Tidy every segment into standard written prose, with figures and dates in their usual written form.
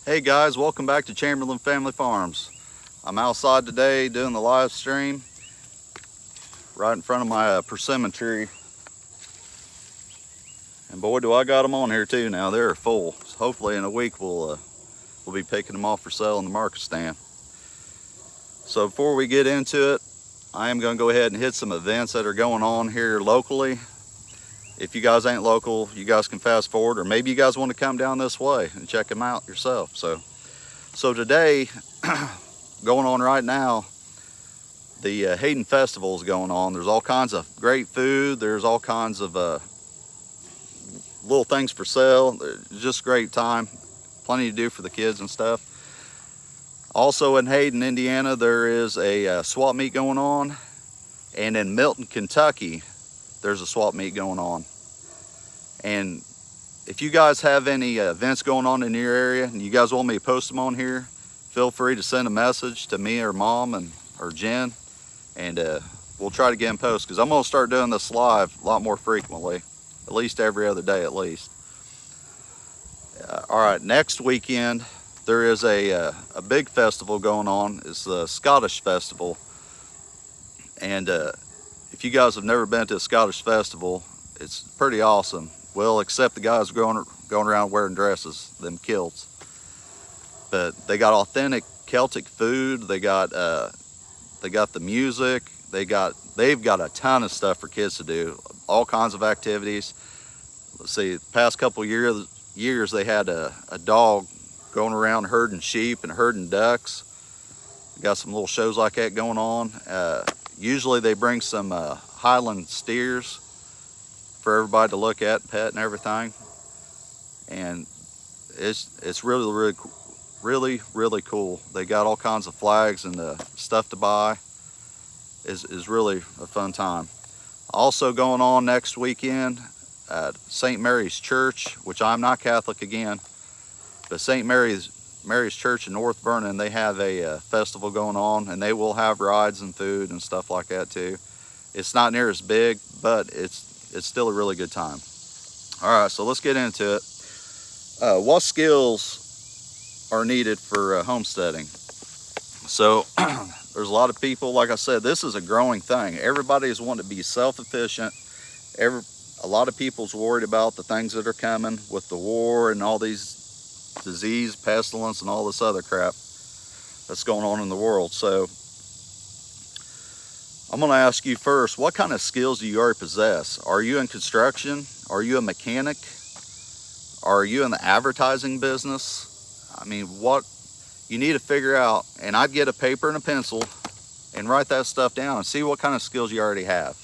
Hey guys, welcome back to Chamberlain Family Farms. I'm outside today doing the live stream right in front of my persimmon tree. And boy, do I got them on here too now. They're full. So hopefully in a week we'll be picking them off for sale in the market stand. So before we get into it, I am going to go ahead and hit some events that are going on here locally. If you guys ain't local, you guys can fast forward, or maybe you guys want to come down this way and check them out yourself. So today, going on right now, the Hayden Festival is going on. There's all kinds of great food. There's all kinds of little things for sale. It's just a great time. Plenty to do for the kids and stuff. Also in Hayden, Indiana, there is a swap meet going on. And in Milton, Kentucky, there's a swap meet going on. And if you guys have any events going on in your area and you guys want me to post them on here, feel free to send a message to me or Mom or Jen, and we'll try to get them posted, because I'm going to start doing this live a lot more frequently, at least every other day at least. All right, next weekend there is a big festival going on. It's the Scottish Festival. And if you guys have never been to a Scottish festival, it's pretty awesome. Well, except the guys going around wearing dresses, them kilts. But they got authentic Celtic food. They got the music. They've got a ton of stuff for kids to do. All kinds of activities. Let's see, the past couple years they had a dog going around herding sheep and herding ducks. Got some little shows like that going on. Usually they bring some Highland steers for everybody to look at, pet and everything. And it's really cool. They got all kinds of flags and stuff to buy. Is really a fun time. Also going on next weekend at St. Mary's Church, which I'm not Catholic again, but St. Mary's Church in North Vernon, they have a festival going on, and they will have rides and food and stuff like that too. It's not near as big, but it's still a really good time. All right, so let's get into it. What skills are needed for homesteading? So there's a lot of people, like I said, this is a growing thing. Everybody is wanting to be self-efficient. A lot of people's worried about the things that are coming with the war and all these disease, pestilence, and all this other crap that's going on in the world. So I'm going to ask you first, what kind of skills do you already possess? Are you in construction? Are you a mechanic? Are you in the advertising business? I mean, what you need to figure out, and I'd get a paper and a pencil and write that stuff down and see what kind of skills you already have,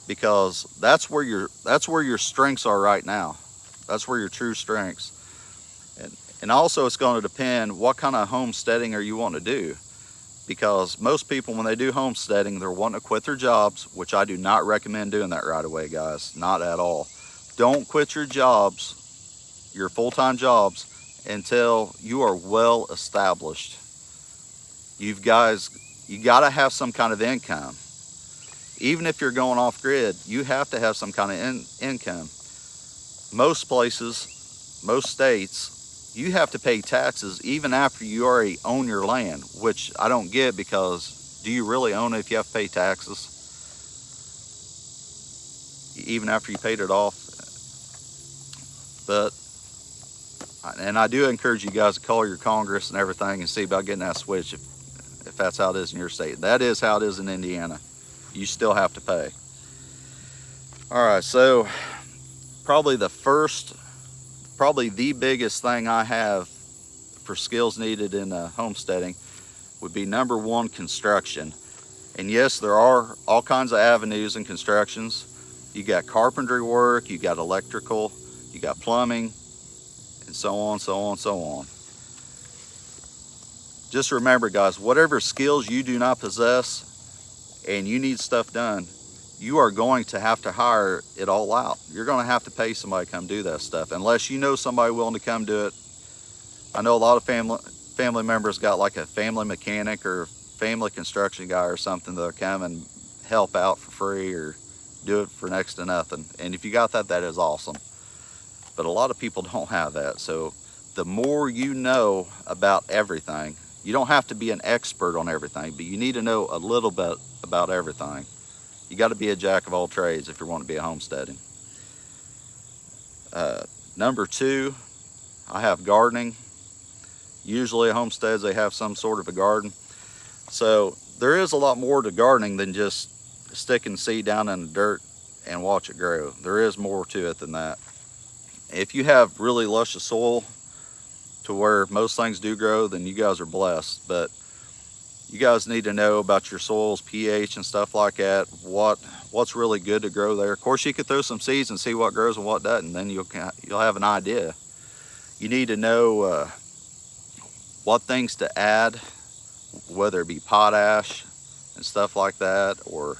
because that's where your strengths are right now. That's where your true strengths. And also it's going to depend what kind of homesteading are you wanting to do, because most people, when they do homesteading, they're wanting to quit their jobs, which I do not recommend doing that right away, guys. Not at all. Don't quit your jobs, your full-time jobs, until you are well established. You got to have some kind of income. Even if you're going off grid, you have to have some kind of income. Most places, most states, you have to pay taxes even after you already own your land, which I don't get, because do you really own it if you have to pay taxes even after you paid it off? And I do encourage you guys to call your Congress and everything and see about getting that switch if that's how it is in your state. That is how it is in Indiana. You still have to pay. All right, so probably the biggest thing I have for skills needed in homesteading would be number one, construction. And yes, there are all kinds of avenues in constructions. You got carpentry work, you got electrical, you got plumbing, and so on. Just remember, guys, whatever skills you do not possess and you need stuff done, you are going to have to hire it all out. You're going to have to pay somebody to come do that stuff, unless you know somebody willing to come do it. I know a lot of family members got like a family mechanic or family construction guy or something that'll come and help out for free or do it for next to nothing. And if you got that, that is awesome. But a lot of people don't have that. So the more you know about everything, you don't have to be an expert on everything, but you need to know a little bit about everything. You got to be a jack of all trades if you want to be a homesteading. Number two, I have gardening. Usually at homesteads they have some sort of a garden. So there is a lot more to gardening than just sticking seed down in the dirt and watch it grow. There is more to it than that. If you have really luscious soil to where most things do grow, then you guys are blessed. But you guys need to know about your soil's pH and stuff like that. What's really good to grow there. Of course, you could throw some seeds and see what grows and what doesn't. Then you'll have an idea. You need to know what things to add, whether it be potash and stuff like that, or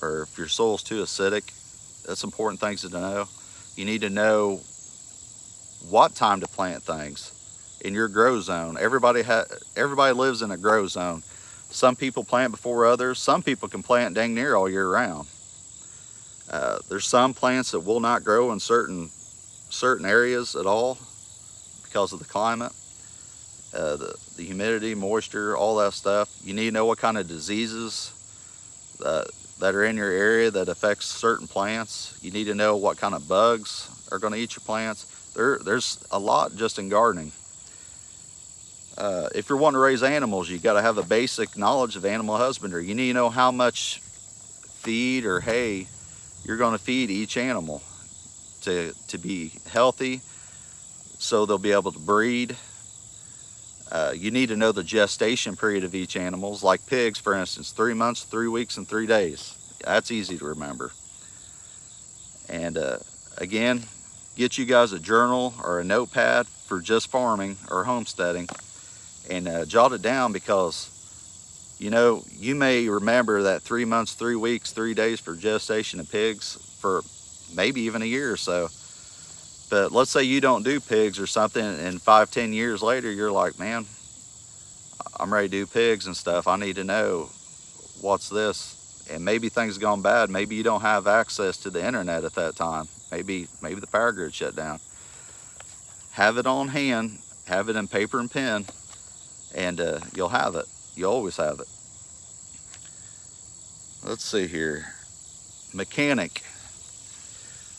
if your soil's too acidic. That's important things to know. You need to know what time to plant things in your grow zone. Everybody lives in a grow zone. Some people plant before others. Some people can plant dang near all year round. There's some plants that will not grow in certain areas at all because of the climate, the humidity, moisture, all that stuff. You need to know what kind of diseases that are in your area that affects certain plants. You need to know what kind of bugs are going to eat your plants. There's a lot just in gardening. If you're wanting to raise animals, you got to have a basic knowledge of animal husbandry. You need to know how much feed or hay you're going to feed each animal to be healthy, so they'll be able to breed. You need to know the gestation period of each animal. Like pigs, for instance, 3 months, 3 weeks, and 3 days. That's easy to remember. And again, get you guys a journal or a notepad for just farming or homesteading, and jot it down, because you may remember that 3 months, 3 weeks, 3 days for gestation of pigs for maybe even a year or so. But let's say you don't do pigs or something, and 5-10 years later you're like, man, I'm ready to do pigs and stuff. I need to know what's this. And maybe things have gone bad. Maybe you don't have access to the internet at that time. Maybe the power grid shut down. Have it on hand, have it in paper and pen, and you'll have it. You'll always have it. Let's see here. Mechanic.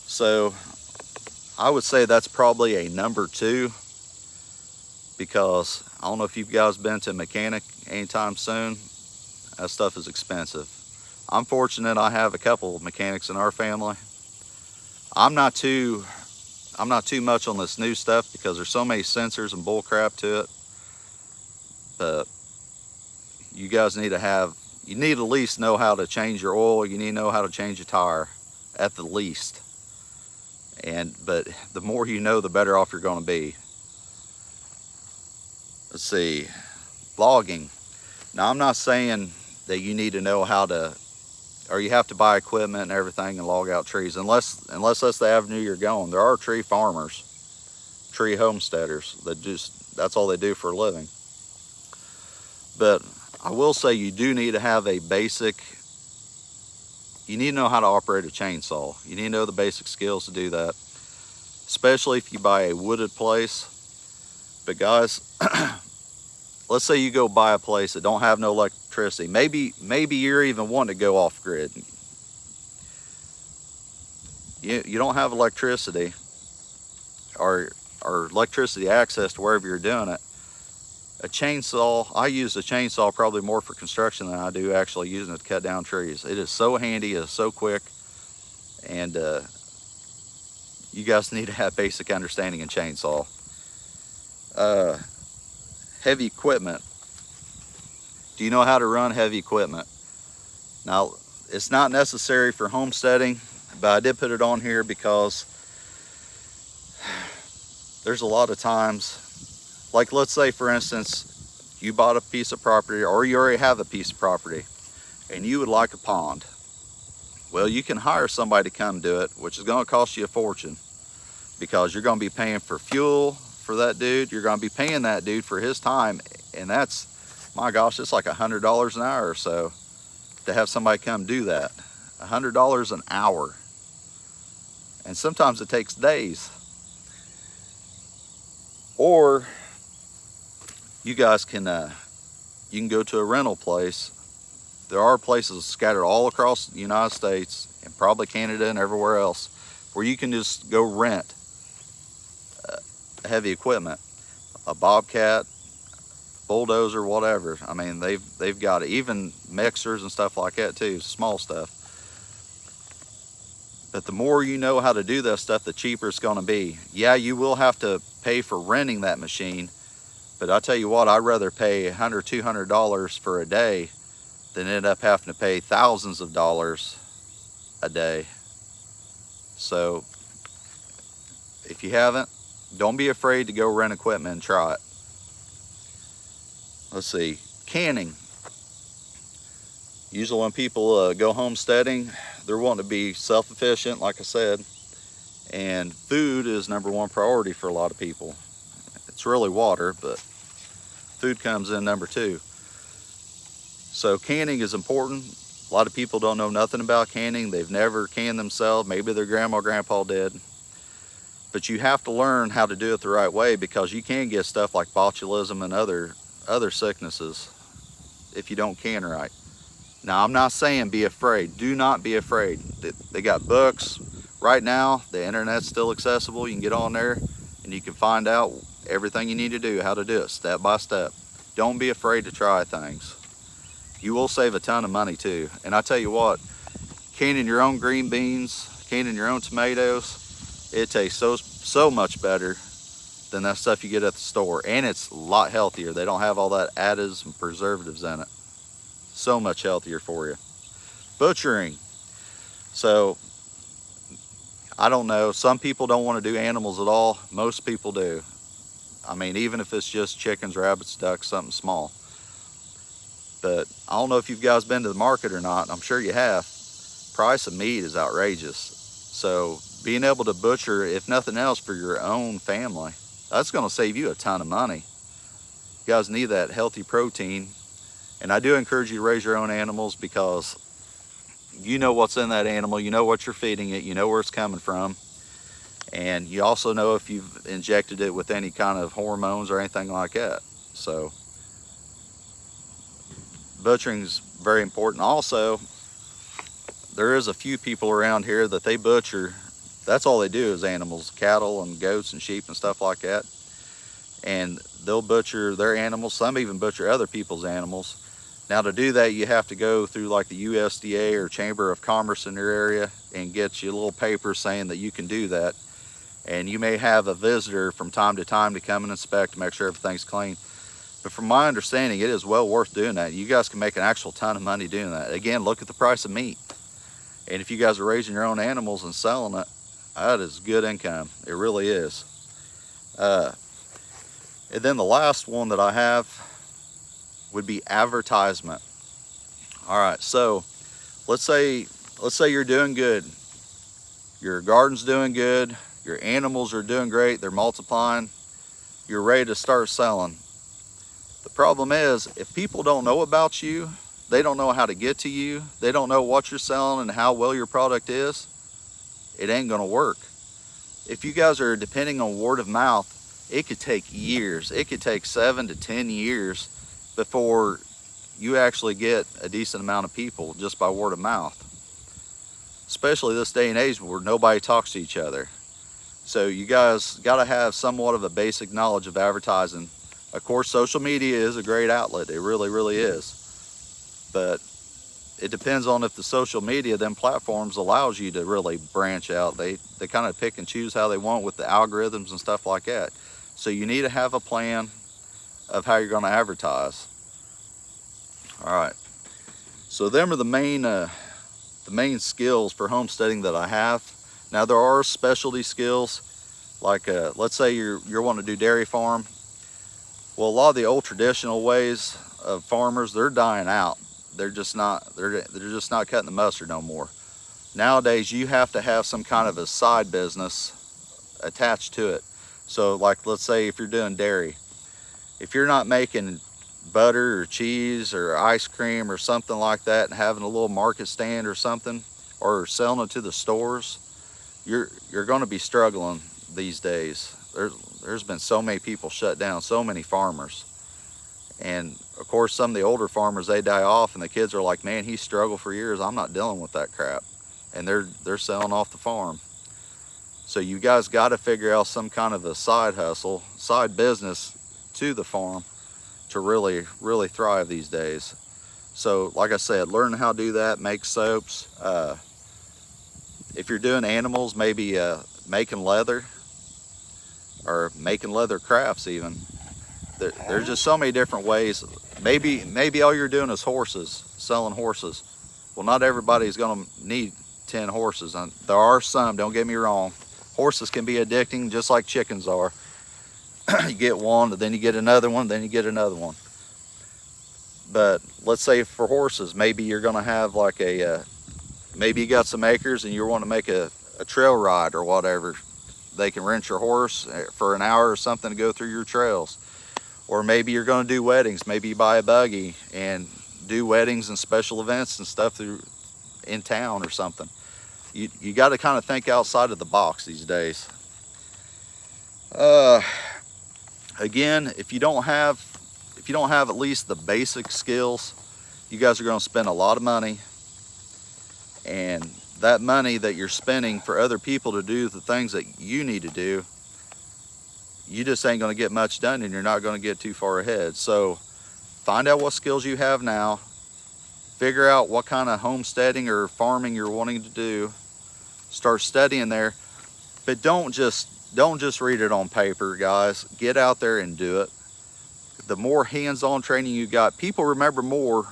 So I would say that's probably a number 2, because I don't know if you guys been to a mechanic anytime soon. That stuff is expensive. I'm fortunate I have a couple of mechanics in our family. I'm not too much on this new stuff because there's so many sensors and bull crap to it. But you guys need to at least know how to change your oil. You need to know how to change a tire at the least. But the more you know, the better off you're going to be. Let's see, logging. Now, I'm not saying that you need to know how to, or you have to buy equipment and everything and log out trees, unless that's the avenue you're going. There are tree farmers, tree homesteaders that that's all they do for a living. But I will say you do need to have you need to know how to operate a chainsaw. You need to know the basic skills to do that, especially if you buy a wooded place. But guys, let's say you go buy a place that don't have no electricity. Maybe you're even wanting to go off grid. You don't have electricity or electricity access to wherever you're doing it. A chainsaw, I use a chainsaw probably more for construction than I do actually using it to cut down trees. It is so handy, it is so quick, and you guys need to have basic understanding in chainsaw. Heavy equipment. Do you know how to run heavy equipment? Now, it's not necessary for homesteading, but I did put it on here because there's a lot of times, like let's say for instance, you bought a piece of property, or you already have a piece of property, and you would like a pond. Well, you can hire somebody to come do it, which is going to cost you a fortune, because you're going to be paying for fuel for that dude. You're going to be paying that dude for his time, and that's, my gosh, it's like $100 an hour or so to have somebody come do that. $100 an hour, and sometimes it takes days. Or you guys can you can go to a rental place. There are places scattered all across the United States and probably Canada and everywhere else where you can just go rent heavy equipment, a bobcat, bulldozer, whatever. I mean, they've got it. Even mixers and stuff like that too, small stuff. But the more you know how to do that stuff, the cheaper it's going to be. Yeah, you will have to pay for renting that machine, but I tell you what, I'd rather pay $100, $200 for a day than end up having to pay thousands of dollars a day. So if you haven't, don't be afraid to go rent equipment and try it. Let's see, canning. Usually when people go homesteading, they're wanting to be self-efficient, like I said, and food is #1 priority for a lot of people. It's really water, but food comes in #2. So canning is important. A lot of people don't know nothing about canning. They've never canned themselves. Maybe their grandma or grandpa did. But you have to learn how to do it the right way, because you can get stuff like botulism and other sicknesses if you don't can right. Now, I'm not saying be afraid. Do not be afraid. They got books. Right now, the internet's still accessible. You can get on there and you can find out everything you need to do, how to do it step by step. Don't be afraid to try things. You will save a ton of money too. And I tell you what, canning your own green beans, canning your own tomatoes, it tastes so much better than that stuff you get at the store. And it's a lot healthier. They don't have all that additives and preservatives in it. So much healthier for you. Butchering. So, I don't know, some people don't want to do animals at all. Most people do. I mean, even if it's just chickens, rabbits, ducks, something small. But I don't know if you guys been to the market or not. I'm sure you have. Price of meat is outrageous. So being able to butcher, if nothing else, for your own family, that's going to save you a ton of money. You guys need that healthy protein. And I do encourage you to raise your own animals, because you know what's in that animal, you know what you're feeding it, you know where it's coming from, and you also know if you've injected it with any kind of hormones or anything like that. So butchering is very important. Also, there is a few people around here that they butcher. That's all they do is animals, cattle and goats and sheep and stuff like that. And they'll butcher their animals. Some even butcher other people's animals. Now, to do that, you have to go through like the USDA or Chamber of Commerce in your area and get you a little paper saying that you can do that. And you may have a visitor from time to time to come and inspect to make sure everything's clean. But from my understanding, it is well worth doing that. You guys can make an actual ton of money doing that. Again, look at the price of meat. And if you guys are raising your own animals and selling it, that is good income. It really is. And then the last one that I have would be advertisement. All right, so let's say you're doing good. Your garden's doing good. Your animals are doing great. They're multiplying. You're ready to start selling. The problem is, if people don't know about you, they don't know how to get to you, they don't know what you're selling and how well your product is, it ain't gonna work. If you guys are depending on word of mouth, it could take years. It could take 7 to 10 years before you actually get a decent amount of people just by word of mouth. Especially this day and age where nobody talks to each other. So you guys gotta have somewhat of a basic knowledge of advertising. Of course, social media is a great outlet. It really, really is. But it depends on if the social media, them platforms, allows you to really branch out. They kind of pick and choose how they want with the algorithms and stuff like that. So you need to have a plan of how you're going to advertise. All right. So them are the main skills for homesteading that I have. Now there are specialty skills, like let's say you're wanting to do dairy farm. Well, a lot of the old traditional ways of farmers, they're dying out. They're just not cutting the mustard no more. Nowadays, you have to have some kind of a side business attached to it. So like, let's say if you're doing dairy, if you're not making butter or cheese or ice cream or something like that and having a little market stand or something, or selling it to the stores, you're going to be struggling these days. There's there's been so many people shut down, so many farmers. And of course, some of the older farmers, they die off, and the kids are like, man, he struggled for years. I'm not dealing with that crap. And they're selling off the farm. So you guys got to figure out some kind of a side hustle, side business to the farm to really thrive these days. So like I said, learn how to do that, make soaps. If you're doing animals, maybe making leather or making leather crafts even. There's just so many different ways. Maybe all you're doing is horses, selling horses. Well, not everybody's gonna need 10 horses. And there are some, don't get me wrong. Horses can be addicting just like chickens are. You get one, then you get another one, then you get another one. But let's say for horses, maybe you're gonna have like maybe you got some acres and you want to make a trail ride or whatever. They can rent your horse for an hour or something to go through your trails. Or maybe you're gonna do weddings. Maybe you buy a buggy and do weddings and special events and stuff in town or something. You got to kind of think outside of the box these days. Again, if you don't have at least the basic skills, you guys are going to spend a lot of money, and that money that you're spending for other people to do the things that you need to do, you just ain't going to get much done, and you're not going to get too far ahead. So find out what skills you have now, figure out what kind of homesteading or farming you're wanting to do, start studying there, but don't just read it on paper, guys. Get out there and do it. The more hands-on training you got, people remember more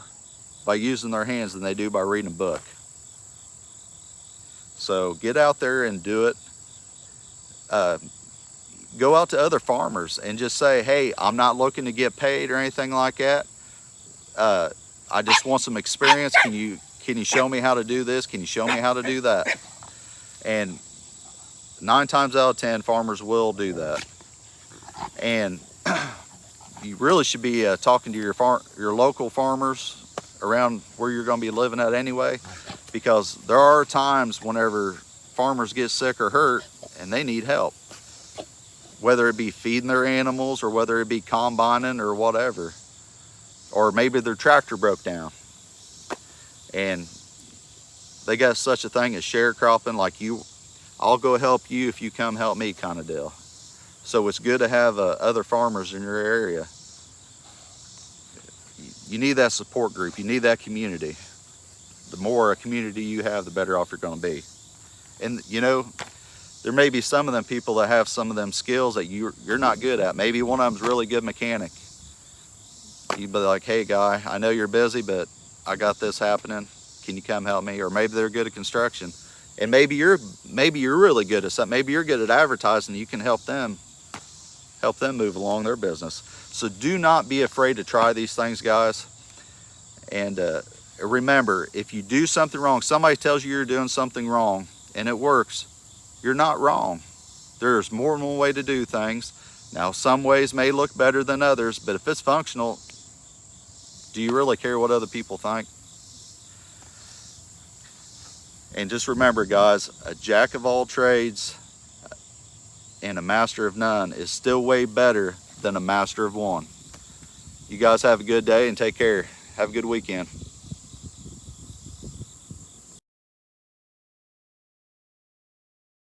by using their hands than they do by reading a book. So get out there and do it. Go out to other farmers and just say, hey, I'm not looking to get paid or anything like that. I just want some experience. Can you show me how to do this? Can you show me how to do that? And 9 times out of 10, farmers will do that. And you really should be talking to your local farmers around where you're going to be living at anyway, because there are times whenever farmers get sick or hurt and they need help, whether it be feeding their animals or whether it be combining or whatever, or maybe their tractor broke down and they got such a thing as sharecropping, like I'll go help you if you come help me kind of deal. So it's good to have other farmers in your area. You need that support group. You need that community. The more a community you have, the better off you're going to be. And you know, there may be some of them people that have some of them skills that you're not good at. Maybe one of them's really good mechanic. You'd be like, hey guy, I know you're busy, but I got this happening. Can you come help me? Or maybe they're good at construction. And maybe you're really good at something. Maybe you're good at advertising. You can help them move along their business. So do not be afraid to try these things, guys. And remember, if you do something wrong, somebody tells you you're doing something wrong and it works, you're not wrong. There's more than one way to do things. Now, some ways may look better than others, but if it's functional, do you really care what other people think? And just remember, guys, a jack of all trades and a master of none is still way better than a master of one. You guys have a good day and take care. Have a good weekend.